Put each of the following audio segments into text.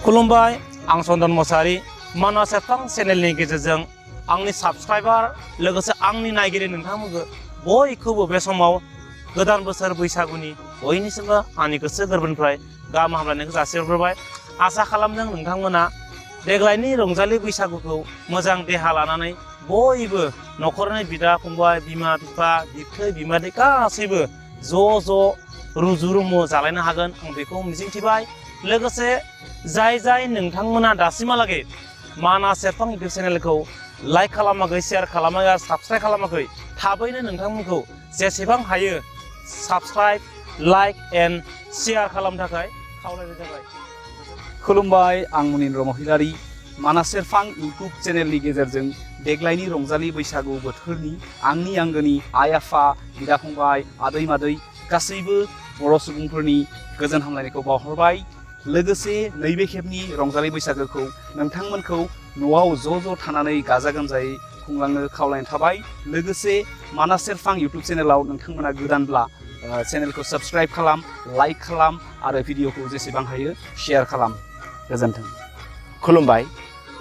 खुलुमबाय आं चन्दन मोसाहारि मानास एफां चेनेलनि गेजेरजों आंनि साबस्क्राइबार लोगोसे आंनि नायगिरि नोंथांमोनखौ बयखौबो बे समाव गोदान बोसोर बैसागुनि बयनिसिमबो आंनि गोसो गोरबोनिफ्राय गाहाम हामलायनायखौ जासिहरग्रोबाय। आसा खालामदों नोंथांमोना देग्लायनि रंजालि बैसागुखौ मोजां देहा लानानै बयबो न'खरनि बिदा फंबाय बिमा बिफा बिबथै बिमादै गासैबो ज' रुजु रुमु जालायनो हागोन आं बेखौ मिजिंथिबाय। लोगोसे जाय नोंथांमोना दासिमहालागै मानास एफां इउटिउब चेनेलखौ लाइक खालामाखै शेयार खालामाखै आरो साबस्क्राइब खालामाखै थाबैनो नोंथांमोनखौ जेसेबां हायो साबस्क्राइब लाइक एन्ड शेयार खालामनो थाखाय खावलायनाय जाबाय। खुलुमबाय आं मुनिन्द्र महिलारि मानास एफां इउटिउब चेनेलनि गेजेरजों देग्लायनि रंजालि बैसागु बोथोरनि आंनि आंगोनि आइ आफा बिदा फंबाय आदै मादै गासैबो बर' सुबुंफोरनि गोजोन हामलायनायखौ बावहरबाय। लोगोसे नैबे खेबनि रंजालि बैसागोखौ नोंथांमोनखौ न'आव ज' थानानै गाजा गोमजायै खुंलांनो खावलायनाय थाबाय। लोगोसे मानास एफां इउटिउब चेनेलाव नोंथांमोना गोदानब्ला चेनेलखौ साबस्क्राइब खालाम लाइक खालाम आरो भिडिअखौ जेसेबां हायो शेयार खालाम। गोजोन्थों। खुलुमबाय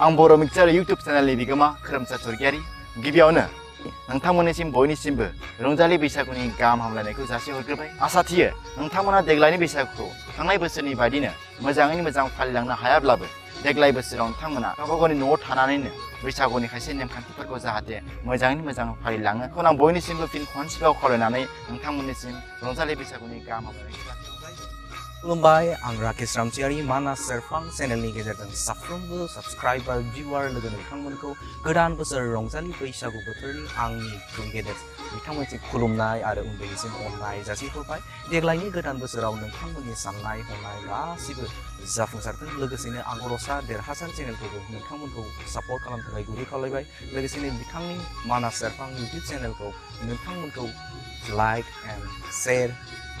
आं बर' मिक्सार इउटिउब चेनेलनि बिगोमा खोरोमसा सरगियारि। गिबियावनो नोंथांमोननिसिम बयनिसिमबो रंजालि बैसागुनि गाहाम हामलायनायखौ जासिहरग्रोबाय। आसा थियो नोंथांमोना देग्लायनि बैसागुखौ थांनाय बोसोरनि बायदिनो मोजाङैनो मोजां फालिलांनो हायाब्लाबो देग्लाय बोसोराव नोंथांमोना गावबा गावनि न'आव थानानैनो बैसागुनि खायसे नेमखान्थिफोरखौ जाहाथे मोजाङैनो मोजां फालिलाङो बेखौनो आं बयनिसिमबो फिन खनसेबाव खावलायनानै नोंथांमोननिसिम रंजालि बैसागुनि गाहाम हामलायनायखौ जासिहरबाय। खुलुमबाय आं राकेश रामसियारि मानास एफां चेनेलनि गेजेरजों साफ्रोमबो साबस्क्राइबार भिउवार लोगो नोंथांमोनखौ गोदान बोसोर रंजालि बैसागु बोथोरनि आंनि गेदेर बिथांमोनसिम खुलुमनाय आरो उन्दैनिसिम अननाय जासिहरबाय। देग्लायनि गोदान बोसोराव नोंथांमोननि साननाय हनाय गासिबो जाफुंसारथों। लोगोसेनो आं अरसा देरहासार चेनेलखौबो नोंथांमोनखौ सापर्ट खालामनो थाखाय गुरै खावलायबाय। लोगोसेनो बिथांनि मानास एफां इउटिउब चेनेलखौ नोंथांमोनखौ लाइक एन्ड शेयार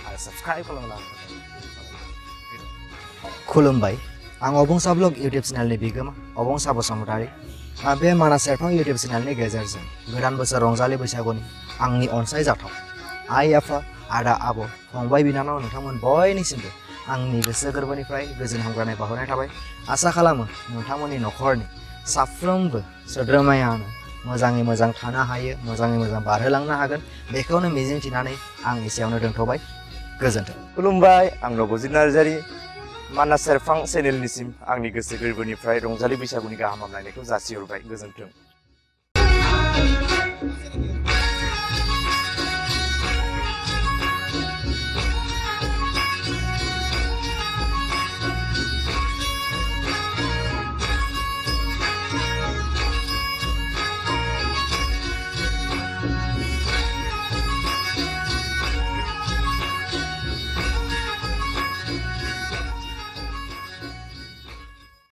आरो साबस्क्राइब खालामनो खुलुमबाय आं अबंसा ब्लग इउटिउब चेनेलनि बिगोमा अबंसा बसुमतारी। बे मानास एफां इउटिउब चेनेलनि गेजेरजों गोदान बोसोर रंजालि बैसागुनि आंनि अनसायजाथाव आइ आफा आदा आब' फंबाय बिनानाव नोंथांमोन बयनिसिमबो आंनि गोसो गोरबोनिफ्राय गोजोन हामलायनाय बावहरनाय थाबाय। आसा खालामो नोंथांमोननि न'खरनि साफ्रोमबो सोद्रोमायानो मोजाङै मोजां थानो हायो मोजाङै मोजां बारहोलांनो हागोन बेखौनो मिजिंथिनानै आं एसेयावनो दोनथ'बाय। गोजोन्थों। खुलुमबाय आं नबजित नार्जारि मानास एफां चेनेलनिसिम आंनि गोसो गोरबोनिफ्राय रंजालि बैसागुनि गाहाम हामलायनायखौ जासिहरबाय। गोजोन्थों।